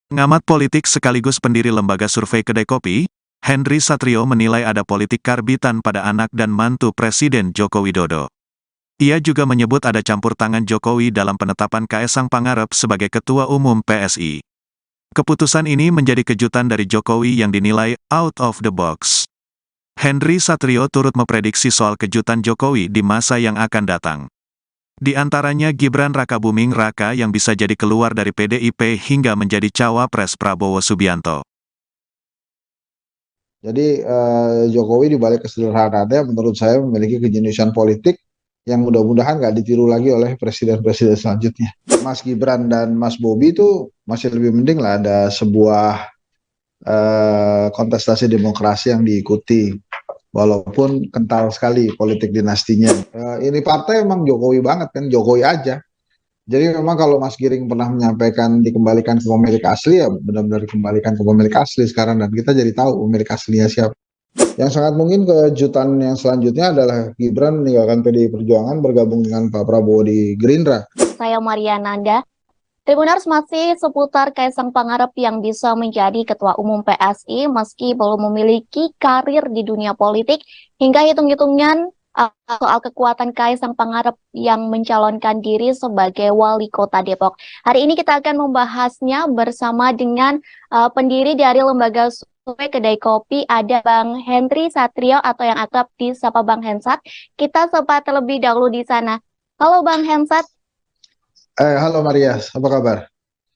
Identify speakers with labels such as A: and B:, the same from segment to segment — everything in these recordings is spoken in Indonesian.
A: Pengamat politik sekaligus pendiri lembaga survei Kedai Kopi, Henry Satrio menilai ada politik karbitan pada anak dan mantu Presiden Joko Widodo. Ia juga menyebut ada campur tangan Jokowi dalam penetapan Kaesang Pangarep sebagai Ketua Umum PSI. Keputusan ini menjadi kejutan dari Jokowi yang dinilai out of the box. Henry Satrio turut memprediksi soal kejutan Jokowi di masa yang akan datang. Di antaranya Gibran Rakabuming Raka yang bisa jadi keluar dari PDIP hingga menjadi cawapres Prabowo Subianto.
B: Jadi Jokowi di balik kesederhanaannya menurut saya memiliki kejeniusan politik yang mudah-mudahan nggak ditiru lagi oleh presiden-presiden selanjutnya. Mas Gibran dan Mas Bobi itu masih lebih mending lah ada sebuah kontestasi demokrasi yang diikuti. Walaupun kental sekali politik dinastinya. Ini partai emang Jokowi banget kan, Jokowi aja. Jadi memang kalau Mas Giring pernah menyampaikan dikembalikan ke pemilik asli, ya benar-benar dikembalikan ke pemilik asli sekarang, dan kita jadi tahu pemilik aslinya siapa. Yang sangat mungkin kejutan yang selanjutnya adalah Gibran meninggalkan PDI Perjuangan bergabung dengan Pak Prabowo di Gerindra.
C: Saya Maria Nanda. Tribuners, masih seputar Kaesang Pangarep yang bisa menjadi Ketua Umum PSI meski belum memiliki karir di dunia politik, hingga hitung-hitungan soal kekuatan Kaesang Pangarep yang mencalonkan diri sebagai Wali Kota Depok. Hari ini kita akan membahasnya bersama dengan pendiri dari lembaga survei Kedai Kopi, ada Bang Henry Satrio atau yang akrab disapa Bang Hensat. Kita sapa terlebih dahulu di sana. Halo Bang Hensat.
B: Halo Maria, apa kabar?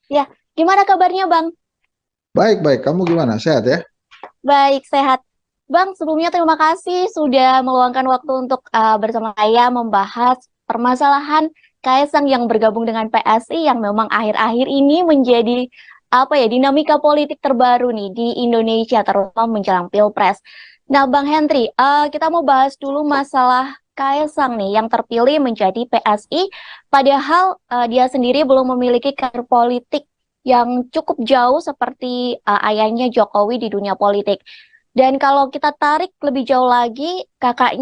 C: Ya, gimana kabarnya Bang?
B: Baik-baik, kamu gimana? Sehat ya?
C: Baik, sehat. Bang, sebelumnya terima kasih sudah meluangkan waktu untuk bersama saya membahas permasalahan Kaesang yang bergabung dengan PSI yang memang akhir-akhir ini menjadi dinamika politik terbaru nih di Indonesia, terutama menjelang Pilpres. Nah, Bang Henry, kita mau bahas dulu masalah Kaesang nih yang terpilih menjadi PSI, padahal dia sendiri belum memiliki karir politik yang cukup jauh seperti ayahnya Jokowi di dunia politik. Dan kalau kita tarik lebih jauh lagi, kakak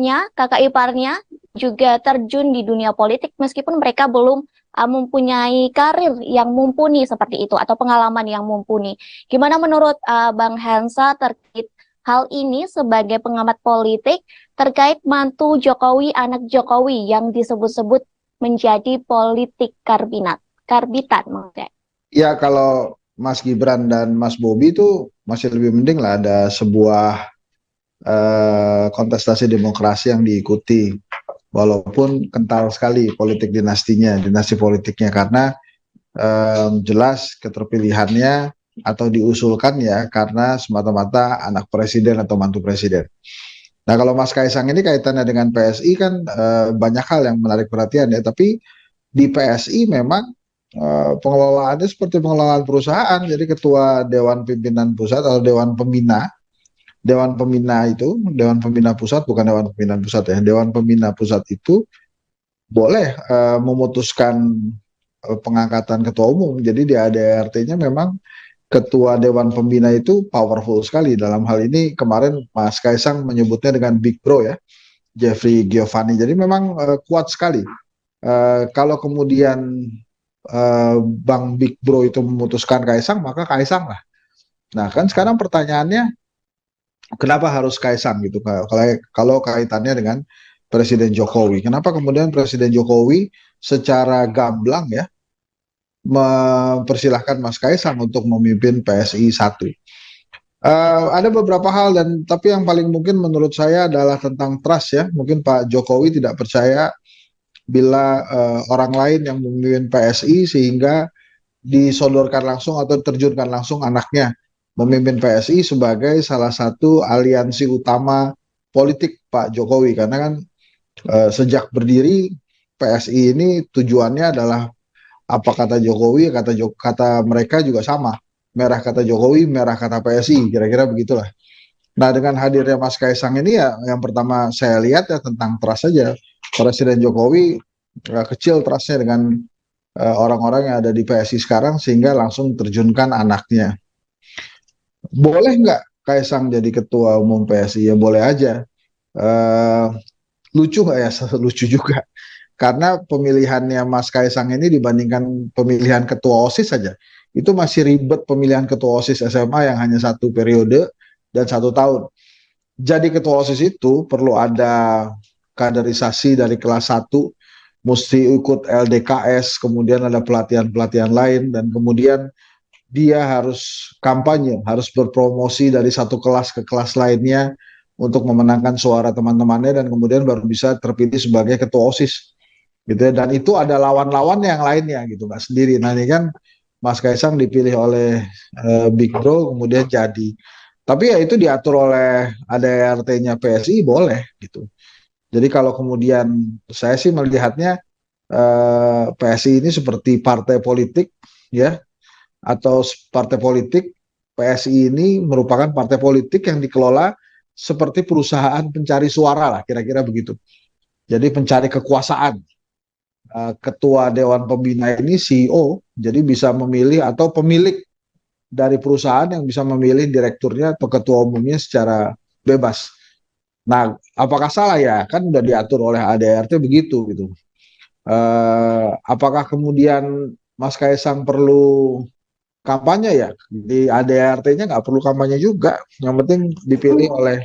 C: iparnya juga terjun di dunia politik meskipun mereka belum mempunyai karir yang mumpuni seperti itu atau pengalaman yang mumpuni. Gimana menurut Bang Hansa terkait hal ini sebagai pengamat politik terkait mantu Jokowi, anak Jokowi yang disebut-sebut menjadi politik karbitan maksudnya?
B: Ya, kalau Mas Gibran dan Mas Bobi itu masih lebih mending lah ada sebuah kontestasi demokrasi yang diikuti. Walaupun kental sekali politik dinastinya, dinasti politiknya, karena jelas keterpilihannya atau diusulkan ya karena semata-mata anak presiden atau mantu presiden. Nah, kalau Mas Kaesang ini kaitannya dengan PSI kan banyak hal yang menarik perhatian ya, tapi di PSI memang pengelolaannya seperti pengelolaan perusahaan. Jadi ketua Dewan Pimpinan Pusat atau Dewan Pembina, Dewan Pembina itu, Dewan Pembina Pusat bukan Dewan Pimpinan Pusat ya, Dewan Pembina Pusat itu boleh memutuskan pengangkatan ketua umum. Jadi di ADRT-nya memang ketua Dewan Pembina itu powerful sekali. Dalam hal ini kemarin Mas Kaesang menyebutnya dengan Big Bro ya, Jeffrey Giovanni. Jadi memang kuat sekali. Kalau kemudian Bang Big Bro itu memutuskan Kaesang, maka Kaesang lah. Nah, kan sekarang pertanyaannya, kenapa harus Kaesang gitu? Kalau kaitannya dengan Presiden Jokowi, kenapa kemudian Presiden Jokowi secara gamblang ya mempersilahkan Mas Kaesang untuk memimpin PSI 1? Ada beberapa hal, tapi yang paling mungkin menurut saya adalah tentang trust ya. Mungkin Pak Jokowi tidak percaya bila orang lain yang memimpin PSI sehingga disodorkan langsung atau terjunkan langsung anaknya memimpin PSI sebagai salah satu aliansi utama politik Pak Jokowi. Karena kan sejak berdiri PSI ini tujuannya adalah apa kata Jokowi, kata mereka juga sama. Merah kata Jokowi, merah kata PSI, kira-kira begitulah. Nah, dengan hadirnya Mas Kaesang ini ya, yang pertama saya lihat ya tentang trust saja. Presiden Jokowi kecil trustnya dengan orang-orang yang ada di PSI sekarang sehingga langsung terjunkan anaknya. Boleh nggak Kaesang jadi ketua umum PSI? Ya boleh aja. Lucu nggak ya? Lucu juga. Karena pemilihannya Mas Kaisang ini dibandingkan pemilihan ketua OSIS saja, itu masih ribet pemilihan ketua OSIS SMA yang hanya 1 periode dan 1 tahun. Jadi ketua OSIS itu perlu ada kaderisasi dari kelas 1, mesti ikut LDKS, kemudian ada pelatihan-pelatihan lain, dan kemudian dia harus kampanye, harus berpromosi dari satu kelas ke kelas lainnya untuk memenangkan suara teman-temannya, dan kemudian baru bisa terpilih sebagai ketua OSIS gitu ya. Dan itu ada lawan-lawan yang lainnya gitu, nggak sendiri. Nah ini kan Mas Kaisang dipilih oleh Big Bro kemudian jadi, tapi ya itu diatur oleh ADRT-nya PSI boleh gitu. Jadi kalau kemudian saya sih melihatnya PSI ini seperti partai politik ya, atau partai politik. PSI ini merupakan partai politik yang dikelola seperti perusahaan pencari suara lah, kira-kira begitu. Jadi pencari kekuasaan. Ketua Dewan Pembina ini CEO, jadi bisa memilih, atau pemilik dari perusahaan yang bisa memilih direkturnya atau ketua umumnya secara bebas. Nah, apakah salah ya? Kan udah diatur oleh ADRT begitu gitu. Apakah kemudian Mas Kaisang perlu kampanye ya? Di ADRT-nya nggak perlu kampanye juga. Yang penting dipilih oleh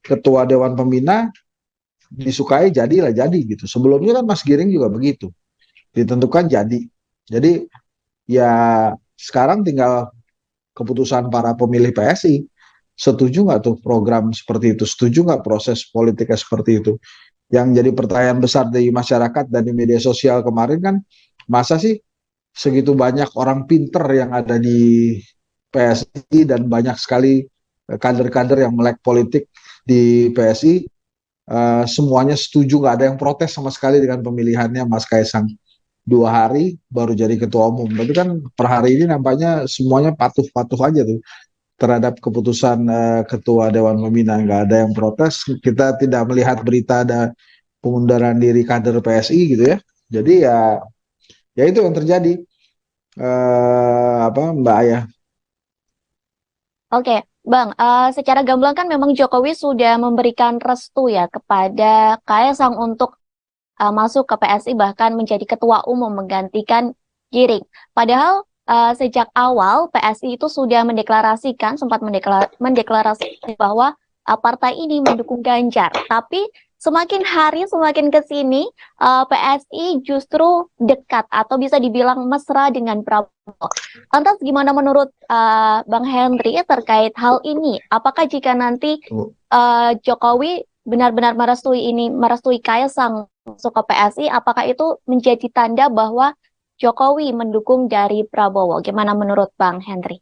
B: ketua Dewan Pembina, disukai jadilah jadi gitu. Sebelumnya kan Mas Giring juga begitu, ditentukan jadi ya sekarang tinggal keputusan para pemilih PSI, setuju nggak tuh program seperti itu, setuju nggak proses politiknya seperti itu. Yang jadi pertanyaan besar di masyarakat dan di media sosial kemarin kan, masa sih segitu banyak orang pinter yang ada di PSI dan banyak sekali kader-kader yang melek politik di PSI, semuanya setuju, nggak ada yang protes sama sekali dengan pemilihannya Mas Kaisang. 2 hari baru jadi ketua umum, tapi kan per hari ini nampaknya semuanya patuh-patuh aja tuh terhadap keputusan ketua Dewan Pembina, nggak ada yang protes. Kita tidak melihat berita ada pengunduran diri kader PSI gitu ya. Jadi ya itu yang terjadi, apa Mbak Ayah.
C: Oke, Bang, secara gamblang kan memang Jokowi sudah memberikan restu ya kepada Kaisang untuk masuk ke PSI, bahkan menjadi ketua umum menggantikan Giring. Padahal sejak awal PSI itu sudah mendeklarasikan, sempat mendeklarasikan bahwa partai ini mendukung Ganjar. Tapi semakin hari semakin ke sini PSI justru dekat atau bisa dibilang mesra dengan Prabowo. Lantas gimana menurut Bang Henry terkait hal ini? Apakah jika nanti Jokowi benar-benar merestui Kaisang masuk ke PSI, apakah itu menjadi tanda bahwa Jokowi mendukung dari Prabowo? Gimana menurut Bang Henry?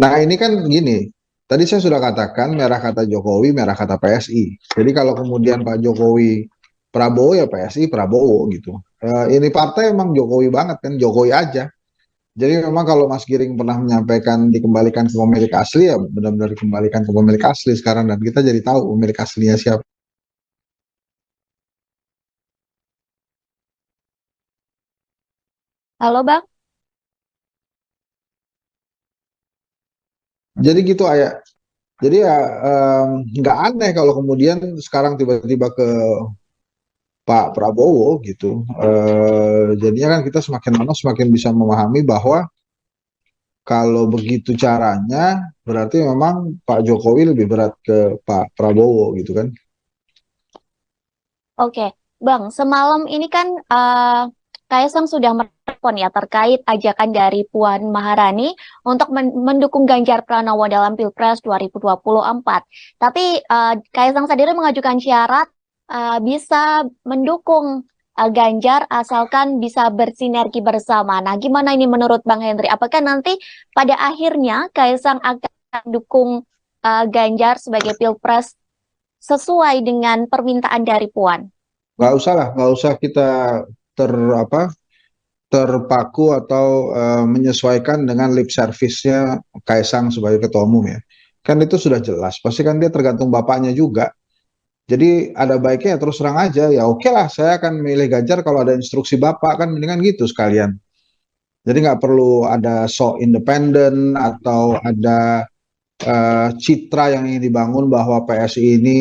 B: Nah ini kan gini, tadi saya sudah katakan merah kata Jokowi, merah kata PSI. Jadi kalau kemudian Pak Jokowi Prabowo, ya PSI Prabowo gitu. Ini partai emang Jokowi banget kan, Jokowi aja. Jadi memang kalau Mas Giring pernah menyampaikan dikembalikan ke pemilik asli, ya benar-benar dikembalikan ke pemilik asli sekarang, dan kita jadi tahu pemilik aslinya siapa.
C: Halo Bang?
B: Jadi gitu Ayah. Jadi ya nggak aneh kalau kemudian sekarang tiba-tiba ke Pak Prabowo gitu. Jadinya kan kita semakin lama semakin bisa memahami bahwa kalau begitu caranya berarti memang Pak Jokowi lebih berat ke Pak Prabowo gitu kan.
C: Oke, Bang, semalam ini kan Kaisang sudah merespon ya terkait ajakan dari Puan Maharani untuk mendukung Ganjar Pranowo dalam Pilpres 2024. Tapi Kaisang sendiri mengajukan syarat bisa mendukung Ganjar asalkan bisa bersinergi bersama. Nah, gimana ini menurut Bang Henry? Apakah nanti pada akhirnya Kaisang akan mendukung Ganjar sebagai Pilpres sesuai dengan permintaan dari Puan?
B: Nggak usah lah, nggak usah kita ter apa terpaku atau menyesuaikan dengan lip service-nya Kaisang sebagai ketua umum ya. Kan itu sudah jelas, pasti kan dia tergantung bapaknya juga. Jadi ada baiknya ya terus terang aja, ya oke lah saya akan milih Ganjar kalau ada instruksi bapak, kan mendingan gitu sekalian. Jadi nggak perlu ada sok independen atau ada citra yang ingin dibangun bahwa PSI ini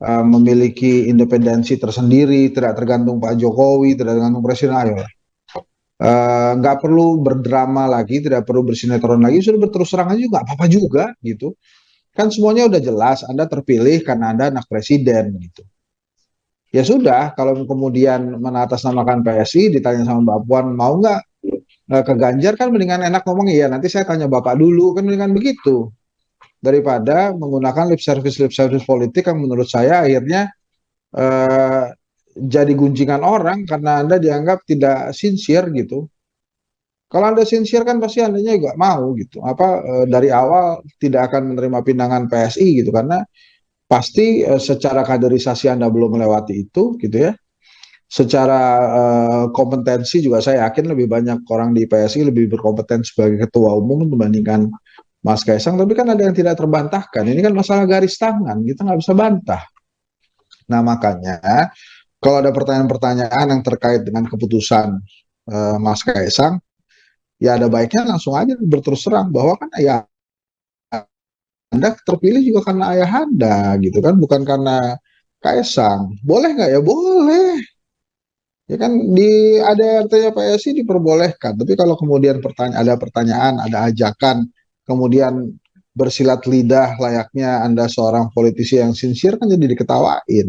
B: memiliki independensi tersendiri, tidak tergantung Pak Jokowi, tidak tergantung Presiden. Ayo, nggak perlu berdrama lagi, tidak perlu bersinetron lagi, sudah berterus terang aja juga, apa-apa juga gitu. Kan semuanya udah jelas, Anda terpilih karena Anda anak presiden gitu. Ya sudah, kalau kemudian mengatasnamakan PSI, ditanya sama Mbak Puan, mau nggak ke Ganjar, kan mendingan enak ngomong, iya nanti saya tanya Bapak dulu, kan mendingan begitu. Daripada menggunakan lip service politik yang menurut saya akhirnya eh, jadi gunjingan orang karena Anda dianggap tidak sincere gitu. Kalau Anda sincere kan pasti Andanya juga mau gitu. Dari awal tidak akan menerima pinangan PSI gitu karena pasti secara kaderisasi Anda belum melewati itu gitu ya. Secara kompetensi juga saya yakin lebih banyak orang di PSI lebih berkompeten sebagai ketua umum dibandingkan Mas Kaisang. Tapi kan ada yang tidak terbantahkan. Ini kan masalah garis tangan, kita nggak bisa bantah. Nah makanya kalau ada pertanyaan-pertanyaan yang terkait dengan keputusan Mas Kaisang, ya ada baiknya langsung aja berterus terang bahwa kan ya Anda terpilih juga karena ayah Anda gitu kan, bukan karena Kaisang. Boleh nggak ya? Boleh. Ya kan di ADRT-nya PSI diperbolehkan. Tapi kalau kemudian ada pertanyaan, ada ajakan, kemudian bersilat lidah layaknya Anda seorang politisi yang sincere kan jadi diketawain.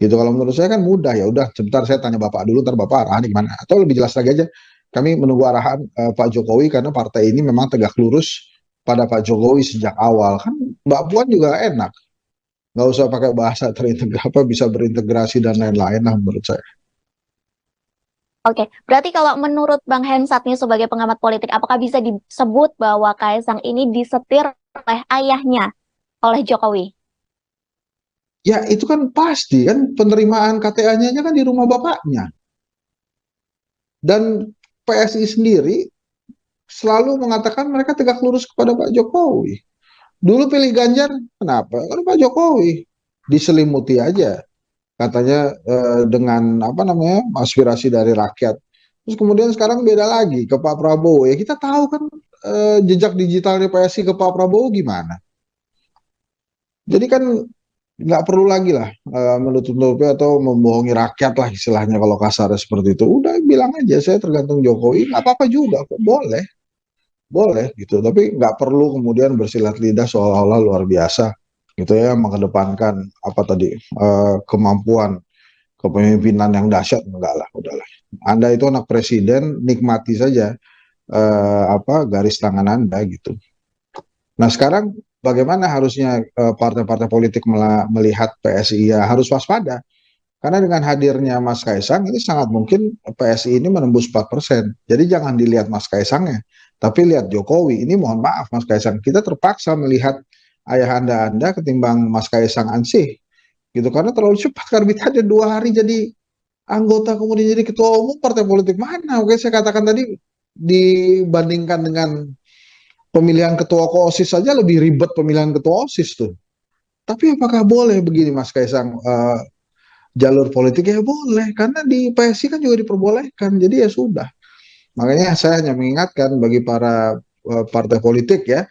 B: Gitu kalau menurut saya kan mudah, ya udah sebentar saya tanya Bapak dulu, ntar Bapak arahan gimana. Atau lebih jelas lagi aja, kami menunggu arahan Pak Jokowi karena partai ini memang tegak lurus pada Pak Jokowi sejak awal. Kan Mbak Puan juga enak, nggak usah pakai bahasa terintegrasi, bisa berintegrasi dan lain-lain lah menurut saya.
C: Oke, berarti kalau menurut Bang Hensat nih sebagai pengamat politik, apakah bisa disebut bahwa Kaisang ini disetir oleh ayahnya, oleh Jokowi?
B: Ya itu kan pasti kan penerimaan KTA-nya kan di rumah bapaknya. Dan PSI sendiri selalu mengatakan mereka tegak lurus kepada Pak Jokowi. Dulu pilih Ganjar, kenapa? Karena Pak Jokowi diselimuti aja katanya dengan apa namanya aspirasi dari rakyat. Terus kemudian sekarang beda lagi ke Pak Prabowo. Ya kita tahu kan jejak digitalnya PSI ke Pak Prabowo gimana. Jadi kan nggak perlu lagi lah menutup-nutupi atau membohongi rakyat lah istilahnya kalau kasarnya seperti itu. Udah bilang aja saya tergantung Jokowi, nggak apa-apa juga kok, boleh, boleh gitu. Tapi nggak perlu kemudian bersilat lidah seolah-olah luar biasa gitu ya, mengedepankan apa tadi kemampuan kepemimpinan yang dahsyat. Enggak lah, udahlah. Anda itu anak presiden, nikmati saja garis tangan Anda gitu. Nah sekarang bagaimana harusnya partai-partai politik melihat PSI? Ya harus waspada. Karena dengan hadirnya Mas Kaisang ini sangat mungkin PSI ini menembus 4%. Jadi jangan dilihat Mas Kaisangnya, tapi lihat Jokowi. Ini mohon maaf Mas Kaisang, kita terpaksa melihat ayah Anda ketimbang Mas Kaisang ansih. Gitu karena terlalu cepat karbitannya 2 hari jadi anggota kemudian jadi ketua umum partai politik mana? Oke saya katakan tadi dibandingkan dengan pemilihan ketua OSIS saja lebih ribet pemilihan ketua OSIS tuh. Tapi apakah boleh begini Mas Kaisang jalur politik? Ya boleh, karena di PSI kan juga diperbolehkan. Jadi ya sudah. Makanya saya hanya mengingatkan bagi para partai politik ya,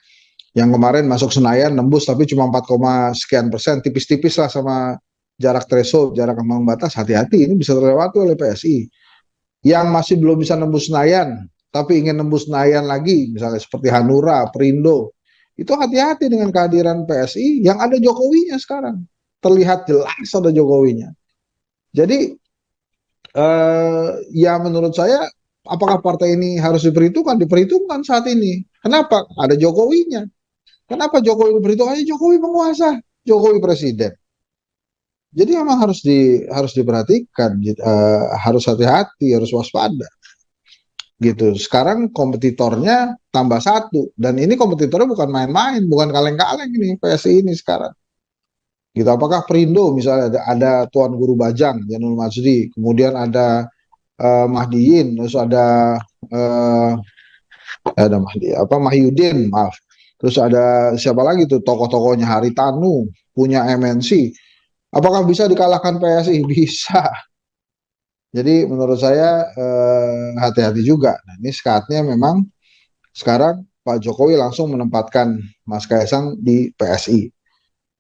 B: yang kemarin masuk Senayan nembus tapi cuma 4, sekian persen, tipis-tipis lah sama jarak threshold, jarak ambang batas. Hati-hati, ini bisa terlewati oleh PSI. Yang masih belum bisa nembus Senayan, tapi ingin nembus Senayan lagi, misalnya seperti Hanura, Perindo, itu hati-hati dengan kehadiran PSI yang ada Jokowinya sekarang. Terlihat jelas ada Jokowinya. Jadi ya menurut saya apakah partai ini harus diperhitungkan? Diperhitungkan saat ini. Kenapa? Ada Jokowinya. Kenapa Jokowi diperhitungkan? Jokowi penguasa, Jokowi presiden. Jadi memang harus diperhatikan, harus hati-hati, harus waspada. Gitu. Sekarang kompetitornya tambah 1 dan ini kompetitornya bukan main-main, bukan kaleng-kaleng ini PSI ini sekarang. Gitu. Apakah Perindo misalnya ada Tuan Guru Bajang, Janul Majdi, kemudian ada Mahdiin, terus ada Mahyudin, maaf. Terus ada siapa lagi tuh tokoh-tokohnya Haritanu, punya MNC. Apakah bisa dikalahkan PSI? Bisa. Jadi menurut saya hati-hati juga. Nah, ini saatnya memang sekarang Pak Jokowi langsung menempatkan Mas Kaisang di PSI.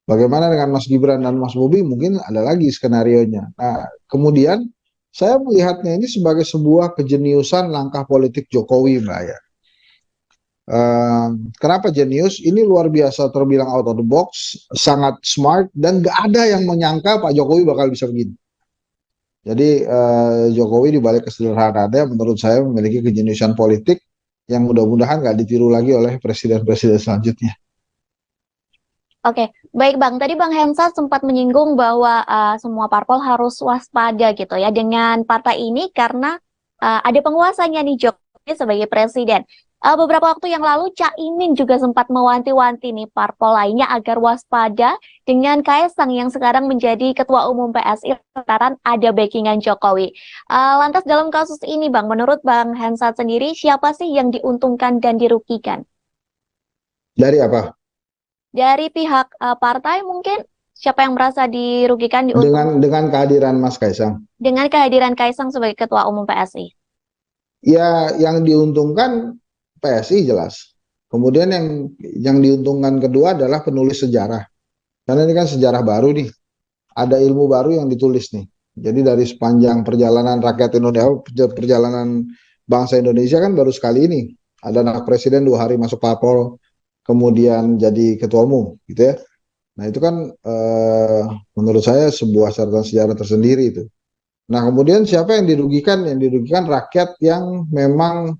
B: Bagaimana dengan Mas Gibran dan Mas Bobi? Mungkin ada lagi skenarionya. Nah, kemudian saya melihatnya ini sebagai sebuah kejeniusan langkah politik Jokowi, Mbak ya. Kenapa jenius? Ini luar biasa, terbilang out of the box, sangat smart, dan gak ada yang menyangka Pak Jokowi bakal bisa begini. Jadi Jokowi dibalik kesederhanaannya menurut saya memiliki kejeniusan politik yang mudah-mudahan gak ditiru lagi oleh presiden-presiden selanjutnya.
C: Oke, baik Bang. Tadi Bang Hensa sempat menyinggung bahwa semua parpol harus waspada gitu ya dengan partai ini karena ada penguasanya nih Jokowi sebagai presiden. Beberapa waktu yang lalu Caimin juga sempat mewanti-wanti nih parpol lainnya agar waspada dengan Kaisang yang sekarang menjadi Ketua Umum PSI lantaran ada backingan Jokowi. Lantas dalam kasus ini Bang, menurut Bang Hensa sendiri siapa sih yang diuntungkan dan dirugikan?
B: Dari apa?
C: Dari pihak partai mungkin siapa yang merasa dirugikan diuntungkan
B: Dengan kehadiran Mas Kaisang.
C: dengan kehadiran Kaisang sebagai Ketua Umum PSI?
B: Ya, yang diuntungkan PSI jelas. Kemudian yang diuntungkan kedua adalah penulis sejarah. Karena ini kan sejarah baru nih. Ada ilmu baru yang ditulis nih. Jadi dari sepanjang perjalanan rakyat Indonesia, perjalanan bangsa Indonesia kan baru sekali ini. Ada anak presiden 2 hari masuk parpol, kemudian jadi ketua umum, gitu ya. Nah itu kan menurut saya sebuah catatan sejarah tersendiri itu. Nah kemudian siapa yang dirugikan? Yang dirugikan rakyat yang memang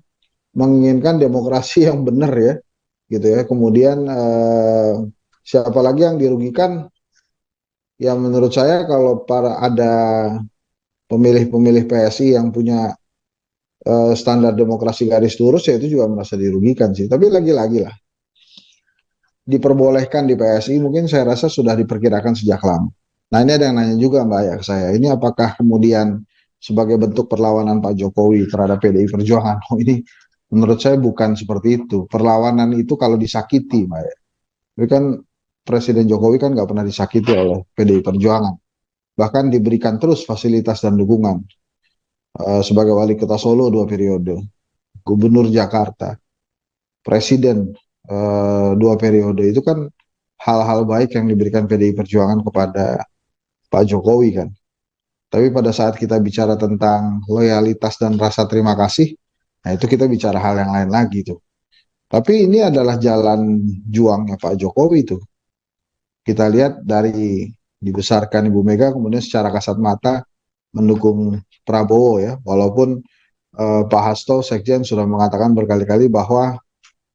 B: menginginkan demokrasi yang benar ya, gitu ya. Kemudian siapa lagi yang dirugikan? Ya menurut saya kalau ada pemilih-pemilih PSI yang punya standar demokrasi garis lurus ya itu juga merasa dirugikan sih. Tapi lagi-lagi lah, diperbolehkan di PSI mungkin saya rasa sudah diperkirakan sejak lama. Nah ini ada yang nanya juga Mbak ya ke saya, ini apakah kemudian sebagai bentuk perlawanan Pak Jokowi terhadap PDI Perjuangan? Oh ini menurut saya bukan seperti itu. Perlawanan itu kalau disakiti Mbak ya. Tapi kan Presiden Jokowi kan nggak pernah disakiti oleh PDI Perjuangan. Bahkan diberikan terus fasilitas dan dukungan. Sebagai wali kota Solo 2 periode, gubernur Jakarta, presiden 2 periode, itu kan hal-hal baik yang diberikan PDI Perjuangan kepada Pak Jokowi kan. Tapi pada saat kita bicara tentang loyalitas dan rasa terima kasih, nah itu kita bicara hal yang lain lagi tuh. Tapi ini adalah jalan juangnya Pak Jokowi tuh. Kita lihat dari dibesarkan Ibu Mega, kemudian secara kasat mata mendukung Prabowo ya, walaupun Pak Hasto Sekjen sudah mengatakan berkali-kali bahwa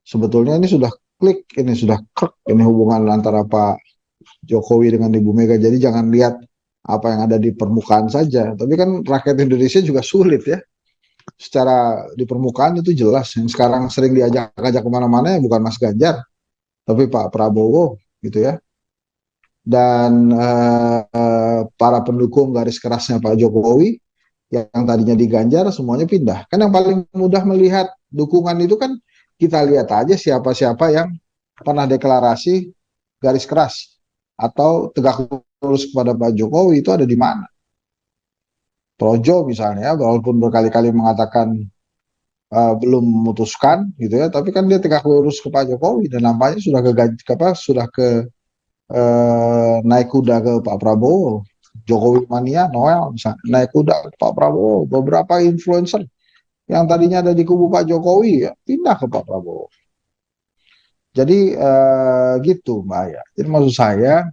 B: sebetulnya ini sudah klik, ini sudah krek, ini hubungan antara Pak Jokowi dengan Ibu Mega. Jadi jangan lihat apa yang ada di permukaan saja, tapi kan rakyat Indonesia juga sulit ya. Secara di permukaan itu jelas, yang sekarang sering diajak-ajak kemana-mana ya bukan Mas Ganjar, tapi Pak Prabowo gitu ya. Dan para pendukung garis kerasnya Pak Jokowi yang tadinya di Ganjar semuanya pindah. Kan yang paling mudah melihat dukungan itu kan kita lihat aja siapa-siapa yang pernah deklarasi garis keras atau tegak lurus kepada Pak Jokowi itu ada di mana. Projo misalnya, walaupun berkali-kali mengatakan belum memutuskan gitu ya, tapi kan dia tegak lurus ke Pak Jokowi dan nampaknya sudah ke naik kuda ke Pak Prabowo. Jokowi mania Noel misalnya naik kuda ke Pak Prabowo. Beberapa influencer yang tadinya ada di kubu Pak Jokowi ya pindah ke Pak Prabowo. Jadi gitu Mbak ya. Jadi maksud saya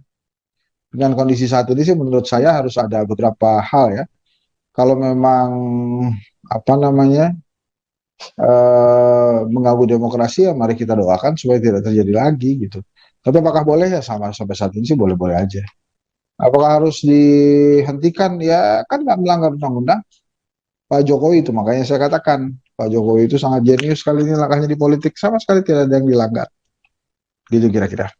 B: dengan kondisi saat ini sih menurut saya harus ada beberapa hal ya. Kalau memang apa namanya mengganggu demokrasi ya mari kita doakan supaya tidak terjadi lagi gitu. Tapi apakah boleh ya sampai saat ini sih boleh-boleh aja. Apakah harus dihentikan? Ya kan nggak melanggar undang-undang. Pak Jokowi itu makanya saya katakan Pak Jokowi itu sangat jenius kali ini langkahnya di politik sama sekali tidak ada yang dilanggar. Gitu kira-kira.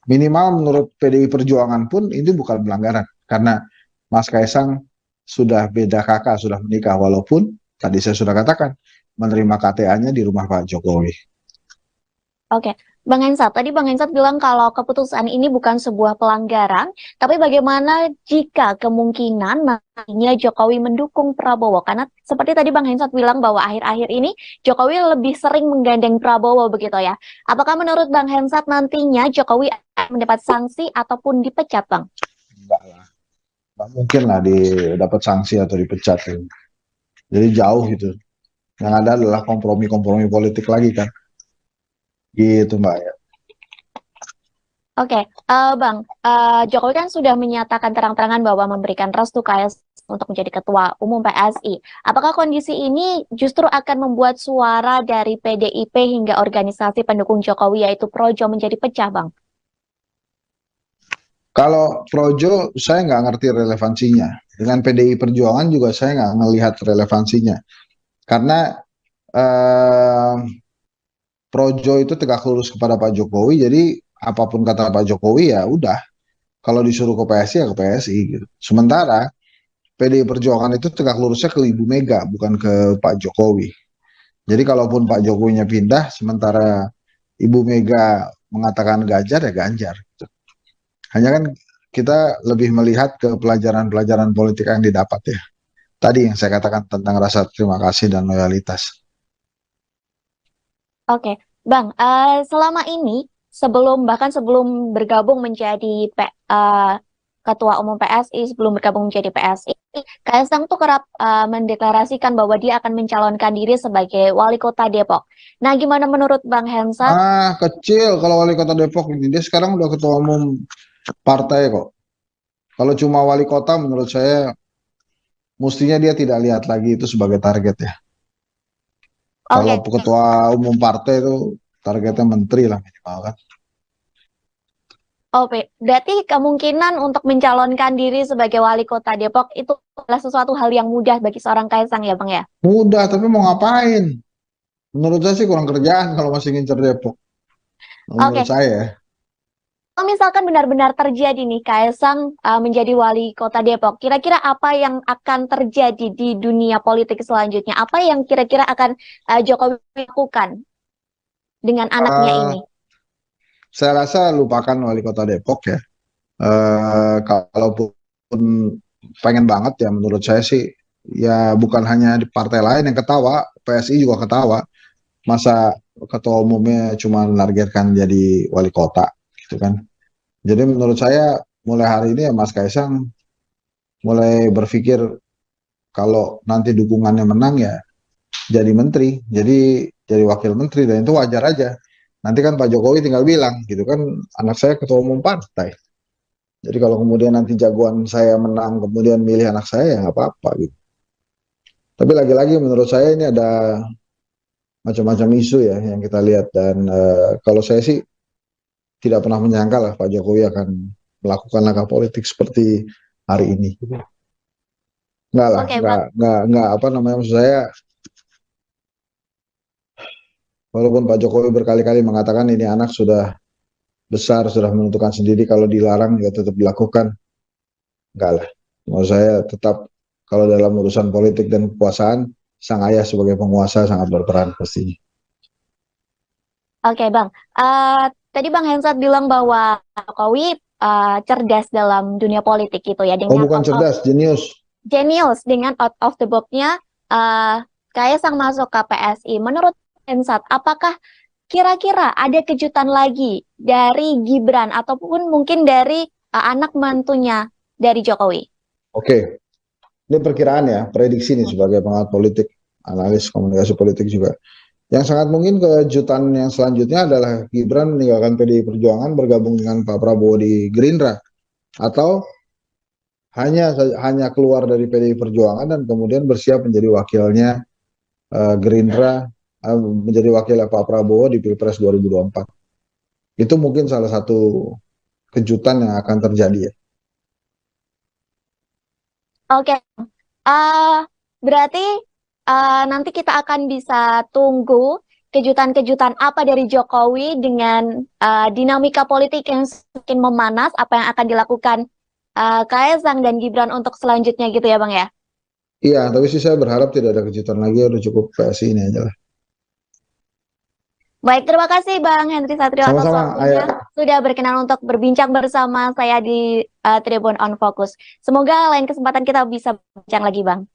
B: Minimal menurut PDI Perjuangan pun ini bukan pelanggaran karena Mas Kaisang sudah beda kakak, sudah menikah walaupun tadi saya sudah katakan menerima KTA-nya di rumah Pak Jokowi.
C: Oke, Bang Hensat, tadi Bang Hensat bilang kalau keputusan ini bukan sebuah pelanggaran, tapi bagaimana jika kemungkinan nantinya Jokowi mendukung Prabowo? Karena seperti tadi Bang Hensat bilang bahwa akhir-akhir ini Jokowi lebih sering menggandeng Prabowo begitu ya. Apakah menurut Bang Hensat nantinya Jokowi akan mendapat sanksi ataupun dipecat, Bang?
B: Enggak lah, nggak mungkin lah dapat sanksi atau dipecat. Jadi jauh gitu. Yang ada adalah kompromi-kompromi politik lagi kan. Gitu Mbak ya.
C: Oke, Bang, Jokowi kan sudah menyatakan terang-terangan bahwa memberikan restu KS untuk menjadi ketua umum PSI. Apakah kondisi ini justru akan membuat suara dari PDIP hingga organisasi pendukung Jokowi yaitu Projo menjadi pecah, Bang?
B: Kalau Projo saya nggak ngerti relevansinya. Dengan PDI Perjuangan juga saya nggak ngelihat relevansinya. Karena eh, Projo itu tegak lurus kepada Pak Jokowi, jadi apapun kata Pak Jokowi ya udah. Kalau disuruh ke PSI ya ke PSI gitu. Sementara PDI Perjuangan itu tegak lurusnya ke Ibu Mega, bukan ke Pak Jokowi. Jadi kalaupun Pak Jokowinya pindah, sementara Ibu Mega mengatakan Ganjar ya Ganjar. Hanya kan kita lebih melihat ke pelajaran-pelajaran politik yang didapat ya. Tadi yang saya katakan tentang rasa terima kasih dan loyalitas.
C: Oke, Bang, selama ini bahkan sebelum bergabung menjadi Ketua Umum PSI, sebelum bergabung menjadi PSI, Kaisang tuh kerap mendeklarasikan bahwa dia akan mencalonkan diri sebagai wali kota Depok. Nah, gimana menurut Bang Hensat?
B: Kecil kalau wali kota Depok ini. Dia sekarang udah ketua umum partai kok. Kalau cuma wali kota menurut saya mestinya dia tidak lihat lagi itu sebagai target ya. Kalau
C: Oke,
B: ketua umum partai itu targetnya menteri lah minimal kan.
C: Berarti kemungkinan untuk mencalonkan diri sebagai wali kota Depok itu adalah sesuatu hal yang mudah bagi seorang Kaisang ya, Bang ya?
B: Mudah tapi mau ngapain? Menurut saya sih kurang kerjaan kalau masih ngincer Depok. Menurut
C: Oke,
B: saya.
C: kalau misalkan benar-benar terjadi nih Kaisang menjadi wali kota Depok, kira-kira apa yang akan terjadi di dunia politik selanjutnya? Apa yang kira-kira akan Jokowi lakukan dengan anaknya
B: Eh,
C: ini?
B: saya rasa lupakan wali kota Depok ya. Kalaupun pengen banget ya menurut saya sih ya bukan hanya di partai lain yang ketawa, PSI juga ketawa. Masa ketua umumnya cuma menargetkan jadi wali kota gitu kan. Jadi menurut saya mulai hari ini ya Mas Kaisang mulai berpikir kalau nanti dukungannya menang ya jadi menteri, jadi wakil menteri dan itu wajar aja. Nanti kan Pak Jokowi tinggal bilang gitu kan anak saya ketua umum partai. Jadi kalau kemudian nanti jagoan saya menang kemudian milih anak saya ya nggak apa-apa gitu. Tapi lagi-lagi menurut saya ini ada macam-macam isu ya yang kita lihat dan kalau saya sih tidak pernah menyangka lah Pak Jokowi akan melakukan langkah politik seperti hari ini. Enggak lah,
C: Oke, Bang.
B: enggak apa namanya maksud saya. Walaupun Pak Jokowi berkali-kali mengatakan ini anak sudah besar, sudah menentukan sendiri kalau dilarang ya tetap dilakukan. Enggak lah. Menurut saya tetap kalau dalam urusan politik dan kekuasaan, sang ayah sebagai penguasa sangat berperan pastinya.
C: Oke, Bang. Tadi Bang Hensat bilang bahwa Jokowi cerdas dalam dunia politik gitu ya,
B: Oh
C: dengan
B: bukan cerdas, jenius.
C: genius dengan out of the box-nya Kaisang masuk ke PSI. Menurut Hensat, apakah kira-kira ada kejutan lagi dari Gibran ataupun mungkin dari anak mantunya dari Jokowi?
B: Oke, ini perkiraan ya, prediksi nih sebagai pengamat politik, analis komunikasi politik juga. Yang sangat mungkin kejutan yang selanjutnya adalah Gibran meninggalkan PDI Perjuangan bergabung dengan Pak Prabowo di Gerindra atau hanya keluar dari PDI Perjuangan dan kemudian bersiap menjadi wakilnya Gerindra menjadi wakil Pak Prabowo di Pilpres 2024. Itu mungkin salah satu kejutan yang akan terjadi ya.
C: Oke, berarti nanti kita akan bisa tunggu kejutan-kejutan apa dari Jokowi dengan dinamika politik yang semakin memanas, apa yang akan dilakukan Kaisang dan Gibran untuk selanjutnya gitu ya Bang ya?
B: Iya, tapi sih saya berharap tidak ada kejutan lagi, udah cukup PSI ini aja lah.
C: Baik, terima kasih Bang Henry Satrio atas
B: Sama-sama,
C: waktunya.
B: Aya.
C: Sudah berkenan untuk berbincang bersama saya di Tribun on Focus. Semoga lain kesempatan kita bisa bincang lagi, Bang.